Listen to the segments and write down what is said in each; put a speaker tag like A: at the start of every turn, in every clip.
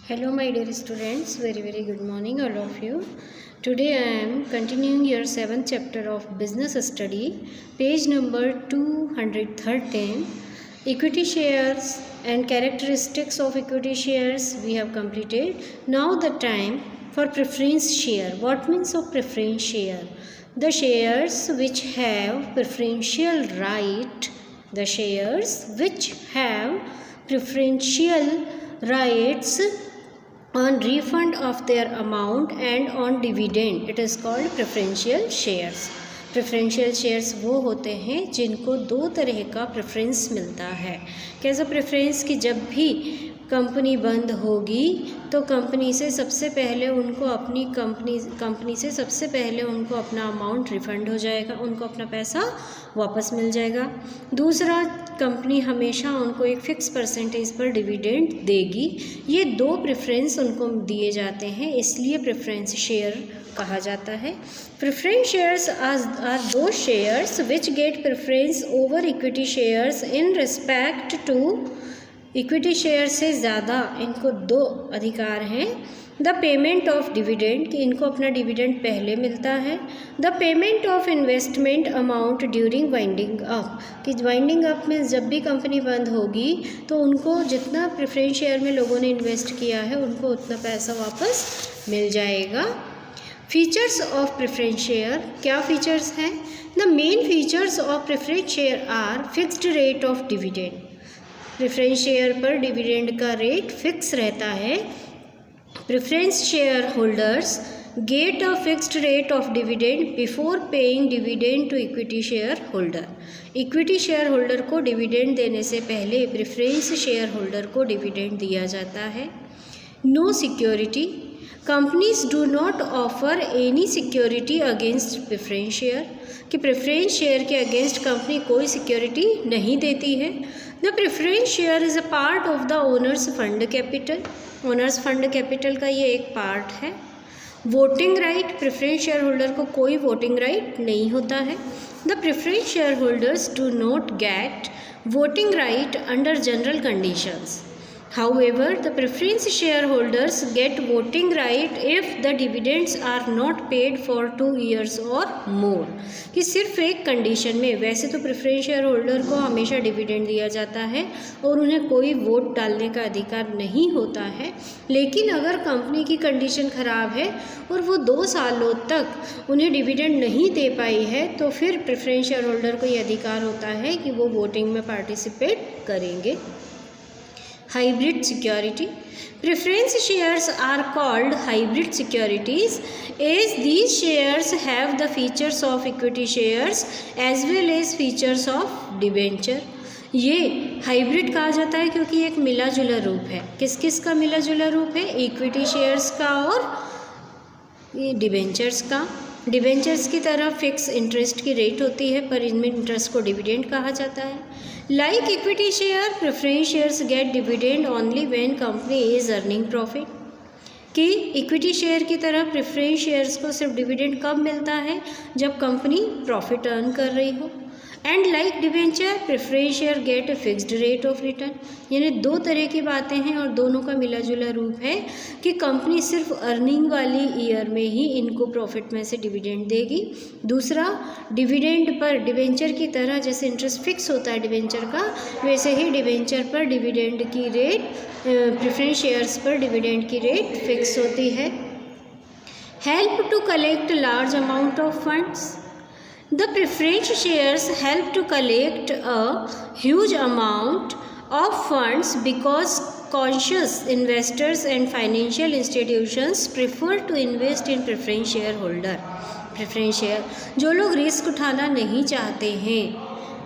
A: Hello my dear students, very good morning all of you. Today I am continuing your 7th chapter of business study, page number 213. Equity shares and characteristics of equity shares we have completed. Now the time for preference share. What means of preference share? The shares which have preferential right, the shares which have preferential rights on refund of their amount and on dividend, it is called preferential shares. Preferential shares वो होते हैं जिनको दो तरह का preference मिलता है. कैसा प्रेफरेंस कि जब भी कंपनी बंद होगी तो कंपनी से सबसे पहले उनको अपनी कंपनी से सबसे पहले उनको अपना अमाउंट रिफ़ंड हो जाएगा, उनको अपना पैसा वापस मिल जाएगा. दूसरा, कंपनी हमेशा उनको एक फ़िक्स परसेंटेज पर डिविडेंड देगी. ये दो प्रेफरेंस उनको दिए जाते हैं, इसलिए प्रेफरेंस शेयर कहा जाता है. Preference shares are those shares which get preference over equity shares in respect to. Equity share से ज़्यादा इनको दो अधिकार हैं. द पेमेंट ऑफ डिविडेंड कि इनको अपना डिविडेंड पहले मिलता है. The payment of investment amount during winding up कि वाइंडिंग अप में जब भी कंपनी बंद होगी तो उनको जितना प्रेफरेंस शेयर में लोगों ने इन्वेस्ट किया है उनको उतना पैसा वापस मिल जाएगा. फीचर्स ऑफ प्रेफरेंस शेयर, क्या फीचर्स हैं? The main features of preference share are fixed rate of dividend. Preference share पर डिविडेंड का रेट फिक्स रहता है. Preference share holders get a fixed rate of dividend before paying dividend to equity share holder. Equity share holder को dividend देने से पहले preference share holder को dividend दिया जाता है. No security, companies do not offer any security against preference share कि preference share के अगेंस्ट कंपनी कोई सिक्योरिटी नहीं देती है. The preference share is a part of the owner's fund capital. Owner's fund capital का ये एक पार्ट है. Voting right, preference share holder को कोई वोटिंग राइट नहीं होता है. The preference share holders do not get voting right under general conditions. However, the preference shareholders get voting right if the dividends are not paid for 2 years or more. कि सिर्फ एक condition में, वैसे तो preference share holder को हमेशा dividend दिया जाता है और उन्हें कोई वोट डालने का अधिकार नहीं होता है, लेकिन अगर कंपनी की कंडीशन ख़राब है और वो 2 सालों तक उन्हें डिविडेंड नहीं दे पाई है तो फिर प्रेफरेंस शेयर होल्डर को ये अधिकार होता है कि वो वोटिंग में पार्टिसिपेट करेंगे. Hybrid security, preference shares are called hybrid securities as these shares have the features of equity shares as well as features of debenture. ये हाइब्रिड कहा जाता है क्योंकि एक मिला जुला रूप है. किस किस का मिला जुला रूप है? इक्विटी शेयर्स का और डिबेंचर्स का. डिबेंचर्स की तरह फिक्स इंटरेस्ट की रेट होती है पर इनमें इंटरेस्ट को डिविडेंड कहा जाता है. Like equity share, preference shares gate dividend only when company is earning profit. कि इक्विटी शेयर की तरह प्रेफरेंस शेयर्स को सिर्फ डिविडेंड कब मिलता है? जब कंपनी प्रॉफिट अर्न कर रही हो. And like debenture, preference share gate a fixed rate of return. यानी दो तरह की बातें हैं और दोनों का मिला जुला रूप है कि कंपनी सिर्फ अर्निंग वाली ईयर में ही इनको प्रॉफिट में से डिविडेंड देगी. दूसरा, डिविडेंड पर डिवेंचर की तरह जैसे इंटरेस्ट फिक्स होता है डिवेंचर का, वैसे ही डिवेंचर पर डिविडेंड की रेट, प्रेफरेंस शेयर्स पर डिविडेंड की रेट फिक्स होती है. Help to collect large amount of funds. The preference shares help to collect a huge amount of funds because conscious investors and financial institutions prefer to invest in preference shareholder. Preference share, जो लोग risk उठाना नहीं चाहते हैं,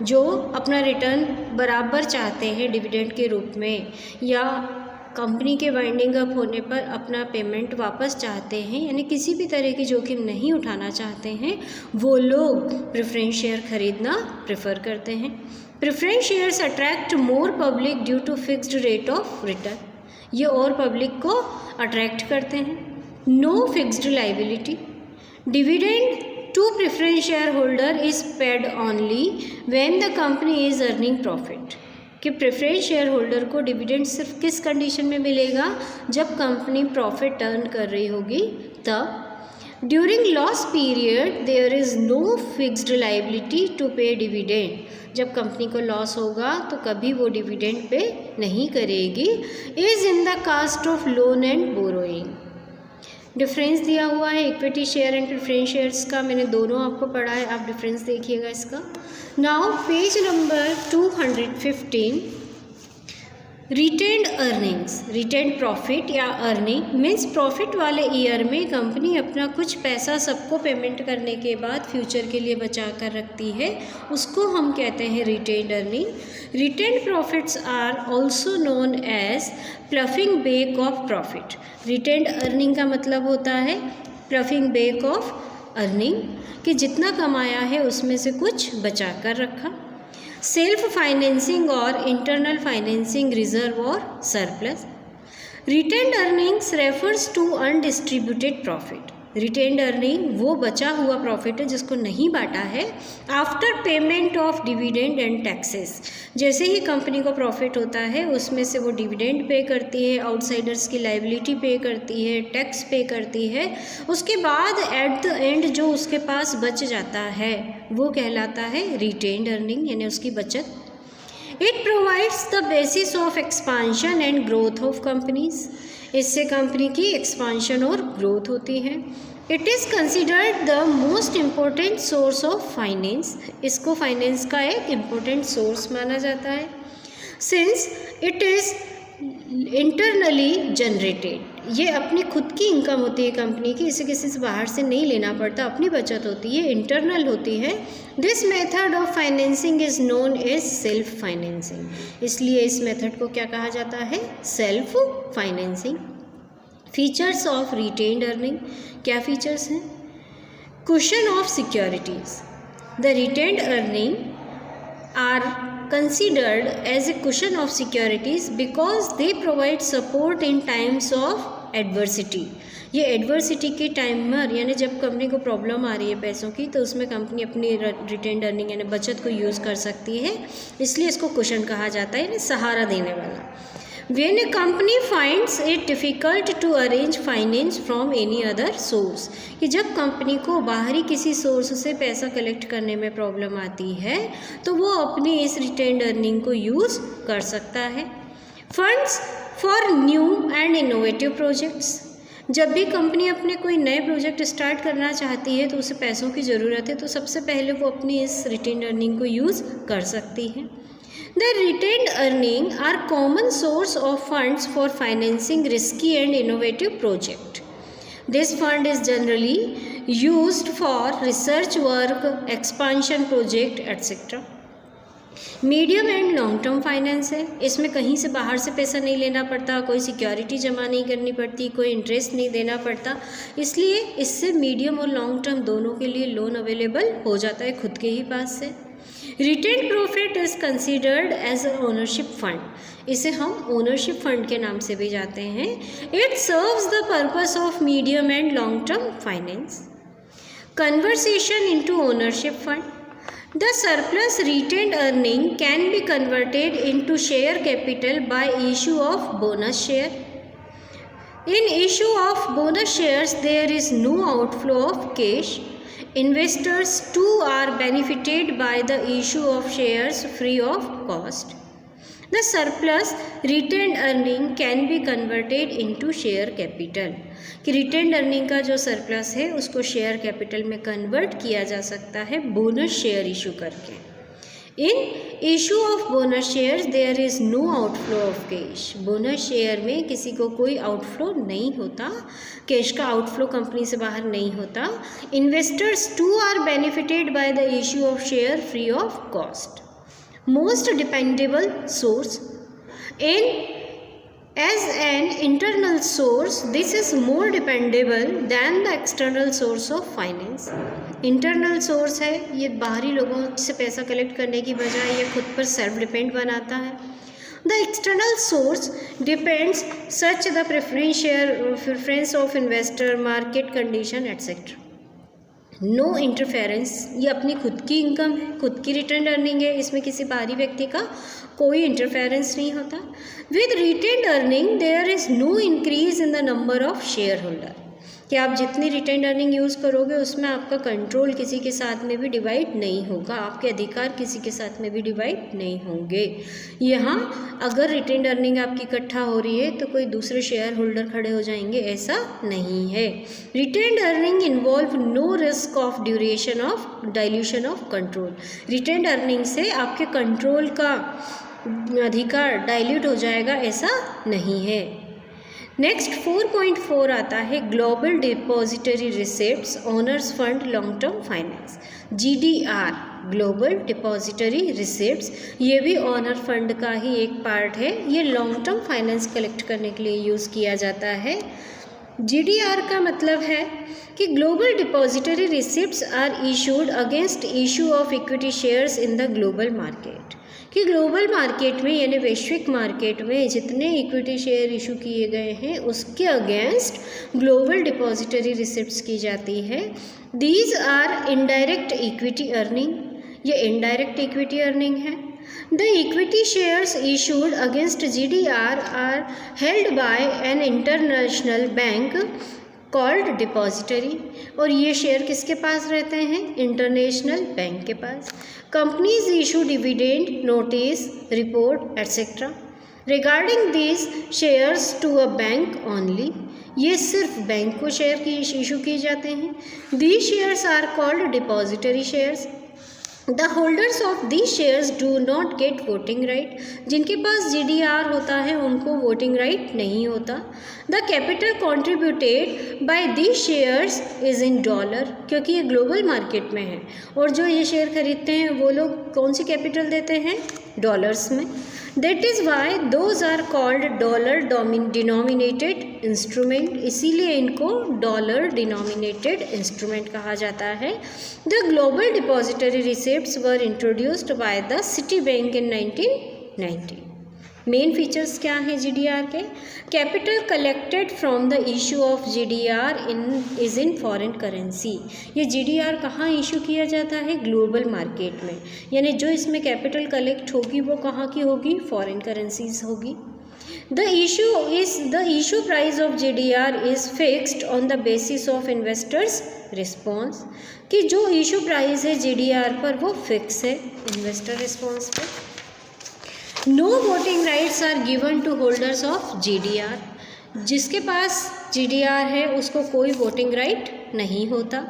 A: जो अपना return बराबर चाहते हैं डिविडेंड के रूप में या कंपनी के वाइंडिंग अप होने पर अपना पेमेंट वापस चाहते हैं, यानी किसी भी तरह की जोखिम नहीं उठाना चाहते हैं, वो लोग प्रेफरेंस शेयर खरीदना प्रेफर करते हैं. Preference shares attract more public due to fixed rate of return. ये और पब्लिक को अट्रैक्ट करते हैं. No fixed liability. Dividend to preference share holder is paid only when the company is earning profit. कि preference share holder को dividend सिर्फ किस condition में मिलेगा, जब कंपनी प्रॉफिट अर्न कर रही होगी तब। During loss period there is no fixed liability to pay dividend. जब कंपनी को लॉस होगा तो कभी वो डिविडेंड पे नहीं करेगी। Is in the cost of loan and borrowing. Difference दिया हुआ है equity share and preference shares का, मैंने दोनों आपको पढ़ा है, आप डिफरेंस देखिएगा इसका। Now page number 215, retained earnings. Retained profit या अर्निंग मीन्स प्रॉफिट वाले ईयर में कंपनी अपना कुछ पैसा सबको पेमेंट करने के बाद फ्यूचर के लिए बचा कर रखती है, उसको हम कहते हैं retained earning. Retained profits are also known as ploughing back of profit. Retained earning का मतलब होता है प्लफिंग बैक ऑफ अर्निंग, कि जितना कमाया है उसमें से कुछ बचा कर रखा। सेल्फ फाइनेंसिंग और इंटरनल फाइनेंसिंग रिजर्व और surplus. Retained earnings refers to undistributed profit. Retained earning वो बचा हुआ प्रॉफिट है जिसको नहीं बांटा है after payment of dividend and taxes. जैसे ही कंपनी को प्रॉफिट होता है उसमें से वो डिविडेंड पे करती है, आउटसाइडर्स की लायबिलिटी पे करती है, टैक्स पे करती है, उसके बाद एट द एंड जो उसके पास बच जाता है वो कहलाता है रिटेन्ड अर्निंग, यानी उसकी बचत। It provides the basis of expansion and growth of companies. इससे कंपनी की एक्सपांशन और ग्रोथ होती है। It is considered the most important source of finance. इसको फाइनेंस का एक इम्पोर्टेंट सोर्स माना जाता है। Since it is internally generated, ये अपनी खुद की इनकम होती है कंपनी की, इसे किसी से बाहर से नहीं लेना पड़ता, अपनी बचत होती है, इंटरनल होती है। This method of financing is known as self financing. इसलिए इस मेथड को क्या कहा जाता है, self financing. Features of retained earning, क्या फीचर्स हैं? Cushion of securities. The retained earning are considered as a cushion of securities because they provide support in times of adversity। ये एडवर्सिटी के टाइम में, यानी जब कंपनी को problem आ रही है पैसों की, तो उसमें कंपनी अपनी रिटेन्ड अर्निंग यानी बचत को यूज़ कर सकती है, इसलिए इसको कुशन कहा जाता है, यानी सहारा देने वाला। When a company finds it difficult to arrange finance from any other source, कि जब कंपनी को बाहरी किसी सोर्स से पैसा कलेक्ट करने में प्रॉब्लम आती है तो वो अपनी इस रिटेन्ड अर्निंग को यूज़ कर सकता है। Funds for new and innovative projects. जब भी कंपनी अपने कोई नए प्रोजेक्ट स्टार्ट करना चाहती है तो उसे पैसों की ज़रूरत है, तो सबसे पहले वो अपनी इस रिटेन्ड अर्निंग को यूज़ कर सकती है। The retained earning are common source of funds for financing risky and innovative project. This fund is generally used for research work, expansion project, etc. Medium and long term finance है। इसमें कहीं से बाहर से पैसा नहीं लेना पड़ता, कोई सिक्योरिटी जमा नहीं करनी पड़ती, कोई इंटरेस्ट नहीं देना पड़ता, इसलिए इससे मीडियम और लॉन्ग टर्म दोनों के लिए लोन अवेलेबल हो जाता है खुद के ही पास से। Retained profit is considered as a ownership fund. इसे हम ओनरशिप फंड के नाम से भी जाते हैं। It serves the purpose of medium and long term finance. Conversation into ownership fund. The surplus retained earning can be converted into share capital by issue of bonus share. In issue of bonus shares, there is no outflow of cash. Investors too are benefited by the issue of shares free of cost. The surplus retained earning can be converted into share capital. कि retained earning का जो surplus है उसको share capital में convert किया जा सकता है बोनस शेयर इशू करके। In issue of bonus shares there is no outflow of cash. Bonus share में किसी को कोई आउटफ्लो नहीं होता, कैश का आउटफ्लो कंपनी से बाहर नहीं होता। Investors too are benefited by the issue of share free of cost. Most dependable source in As an internal source, this is more dependable than the external source of finance. Internal source है, ये बाहरी लोगों से पैसा collect करने की बजाय ये खुद पर सेल्फ डिपेंड बनाता है। The external source depends such the preference of investor, market condition, etc. No interference, ये अपनी खुद की इनकम है, खुद की रिटेन्ड अर्निंग है, इसमें किसी बाहरी व्यक्ति का कोई इंटरफेरेंस नहीं होता। With retained earning there is no increase in the number of share holder, कि आप जितनी रिटेन्ड अर्निंग यूज़ करोगे उसमें आपका कंट्रोल किसी के साथ में भी डिवाइड नहीं होगा, आपके अधिकार किसी के साथ में भी डिवाइड नहीं होंगे। यहाँ अगर रिटेन्ड अर्निंग आपकी इकट्ठा हो रही है तो कोई दूसरे शेयर होल्डर खड़े हो जाएंगे, ऐसा नहीं है। Retained earning involve no risk of duration of dilution of control, retained earning से आपके कंट्रोल का अधिकार डाइल्यूट हो जाएगा, ऐसा नहीं है। नेक्स्ट 4.4 आता है global depository receipts owners fund long term finance, GDR, global depository receipts, ये भी ओनर फंड का ही एक पार्ट है। ये लॉन्ग टर्म फाइनेंस कलेक्ट करने के लिए यूज़ किया जाता है। GDR का मतलब है कि global depository receipts are issued against issue of equity shares in the global market, कि ग्लोबल मार्केट में यानी वैश्विक मार्केट में जितने इक्विटी शेयर इशू किए गए हैं उसके अगेंस्ट ग्लोबल डिपॉजिटरी रिसिप्ट्स की जाती है। These are indirect equity earning, ये इनडायरेक्ट इक्विटी अर्निंग है। The equity shares issued against GDR are held by an international bank called depository, और ये शेयर किसके पास रहते हैं? इंटरनेशनल बैंक के पास। Companies issue dividend notice report etcetera regarding this shares to a bank only, ये सिर्फ बैंक को शेयर की इशू किए जाते हैं। These shares are called depository shares. The holders of these shares do not get voting right, जिनके पास GDR होता है उनको वोटिंग राइट नहीं होता। The capital contributed bye these shares is in dollar, क्योंकि ये ग्लोबल मार्केट में है और जो ये शेयर खरीदते हैं वो लोग कौन सी कैपिटल देते हैं? डॉलर्स में। That is why those are called dollar denominated instrument, इसीलिए इनको डॉलर डिनोमिनेटेड इंस्ट्रूमेंट कहा जाता है। The global depository receipts were introduced by the Citibank in 1990। Main features क्या हैं GDR के? Capital collected from the issue of GDR is in foreign currency, ये GDR कहाँ इशू किया जाता है? ग्लोबल मार्केट में, यानी जो इसमें कैपिटल कलेक्ट होगी वो कहाँ की होगी? फॉरेन करेंसीज होगी। The issue price of GDR is fixed on the basis of investors response, कि जो इशू प्राइस है GDR पर वो फिक्स है इन्वेस्टर रिस्पॉन्स पर। No voting rights are given to holders of GDR, जिसके पास GDR है उसको कोई वोटिंग राइट नहीं होता।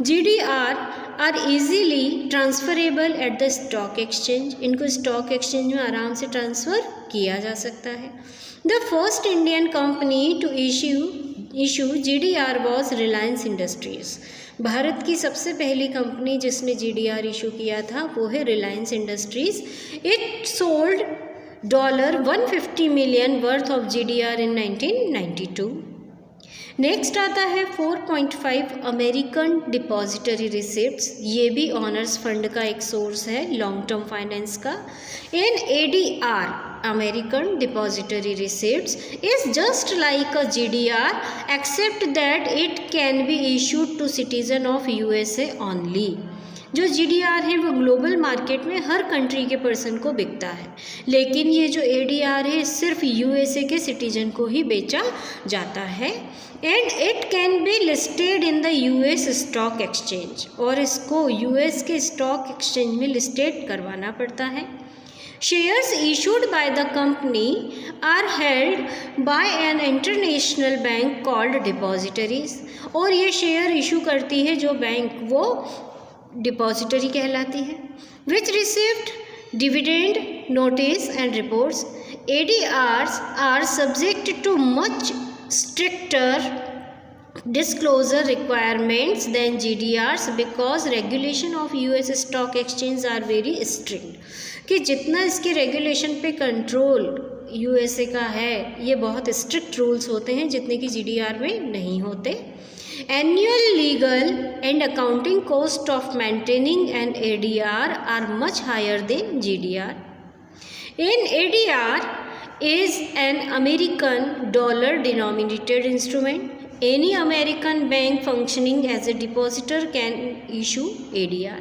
A: GDR are easily transferable at the stock exchange, इनको स्टॉक एक्सचेंज में आराम से ट्रांसफ़र किया जा सकता है। The first Indian company to issue GDR was Reliance Industries, Bharat की सबसे पहली कंपनी जिसने GDR इशू किया था वो है Reliance industries. It sold $150 million worth of GDR in 1992। Next आता है 4.5 अमेरिकन डिपॉजिटरी रिसिप्ट्स, ये भी ऑनर्स फंड का एक सोर्स है लॉन्ग टर्म फाइनेंस का। In ADR American depository receipts is just like a GDR except that it can be issued to citizen of USA only. जो GDR है वो global market में हर कंट्री के person को बिकता है, लेकिन ये जो ADR है सिर्फ USA के सिटीजन को ही बेचा जाता है। And it can be listed in the US stock exchange, और इसको US के स्टॉक एक्सचेंज में लिस्टेड करवाना पड़ता है। Shares issued by the company are held by an international bank called depositories, और ये शेयर इशू करती है जो बैंक वो डिपॉजिटरी कहलाती है। Which received dividend notice and reports, ADRs are subject to much stricter disclosure requirements than GDRs because regulation of US stock exchange are very strict, कि जितना इसके रेगुलेशन पे कंट्रोल USA का है ये बहुत स्ट्रिक्ट रूल्स होते हैं जितने कि GDR में नहीं होते। Annual legal and accounting cost of maintaining an ADR are much higher than GDR. In ADR is an American dollar denominated instrument. Any American bank functioning as a depositor can issue ADR.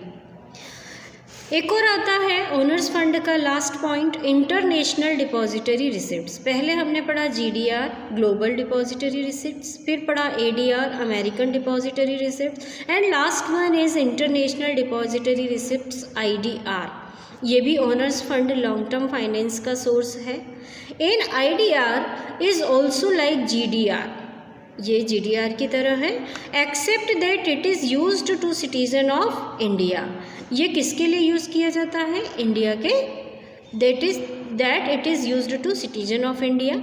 A: एक और आता है owner's fund का last point, international depository receipts. पहले हमने पढ़ा GDR global depository receipts, फिर पढ़ा ADR American depository receipts, and last one is international depository receipts IDR। ये भी owners fund long term finance का सोर्स है। In IDR is also like GDR, ये GDR की तरह है, except that it is used to citizen of India. ये किसके लिए यूज़ किया जाता है? इंडिया के, that it is used to citizen of India.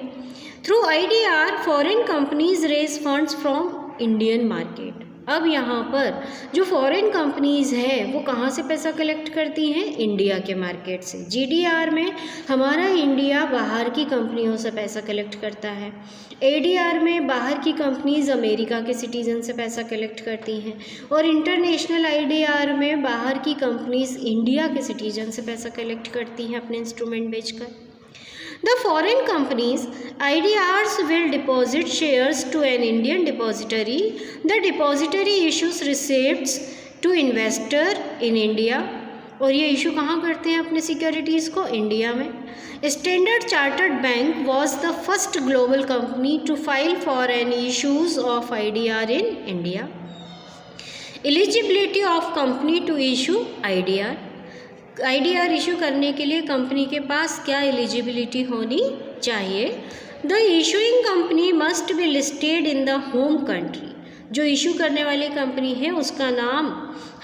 A: Through IDR foreign companies raise funds from Indian market. अब यहाँ पर जो फॉरेन कंपनीज़ हैं वो कहाँ से पैसा कलेक्ट करती हैं? इंडिया के मार्केट से। GDR में हमारा इंडिया बाहर की कंपनियों से पैसा कलेक्ट करता है, ADR में बाहर की कंपनीज़ अमेरिका के सिटीज़न से पैसा कलेक्ट करती हैं, और इंटरनेशनल IDR में बाहर की कंपनीज़ इंडिया के सिटीजन से पैसा कलेक्ट करती हैं अपने इंस्ट्रूमेंट बेचकर। The foreign companies IDRs will deposit shares to an Indian depository. The depository issues receipts to investor in India. और ये इशू कहाँ करते हैं अपने सिक्योरिटीज़ को? इंडिया में। Standard Chartered Bank was the first global company to file for an issues of IDR in India. Eligibility of company to issue IDR. IDR issue करने के लिए कंपनी के पास क्या एलिजिबिलिटी होनी चाहिए? The issuing company must be listed in the home country. जो issue करने वाली कंपनी है उसका नाम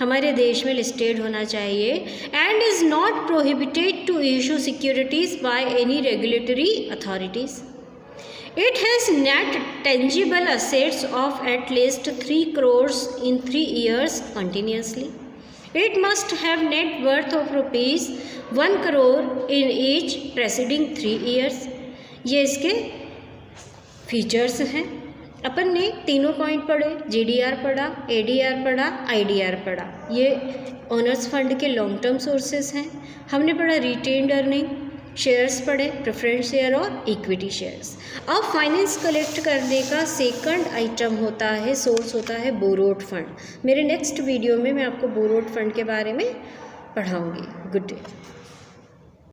A: हमारे देश में लिस्टेड होना चाहिए, and is not prohibited to issue securities by any regulatory authorities. It has net tangible assets of at least 3 crores in 3 years continuously. It must have net worth of rupees 1 crore in each preceding 3 years. ये इसके features हैं। अपन ने तीनों point पढ़े, GDR पढ़ा, ADR पढ़ा, IDR पढ़ा। ये ओनर्स फंड के लॉन्ग टर्म सोर्सेज हैं। हमने पढ़ा रिटेन्ड अर्निंग, शेयर्स पढ़े, प्रेफरेंस शेयर और इक्विटी शेयर्स। अब फाइनेंस कलेक्ट करने का सेकंड आइटम होता है, सोर्स होता है बोरोड फंड। मेरे नेक्स्ट वीडियो में मैं आपको बोरोड फंड के बारे में पढ़ाऊँगी। Good day.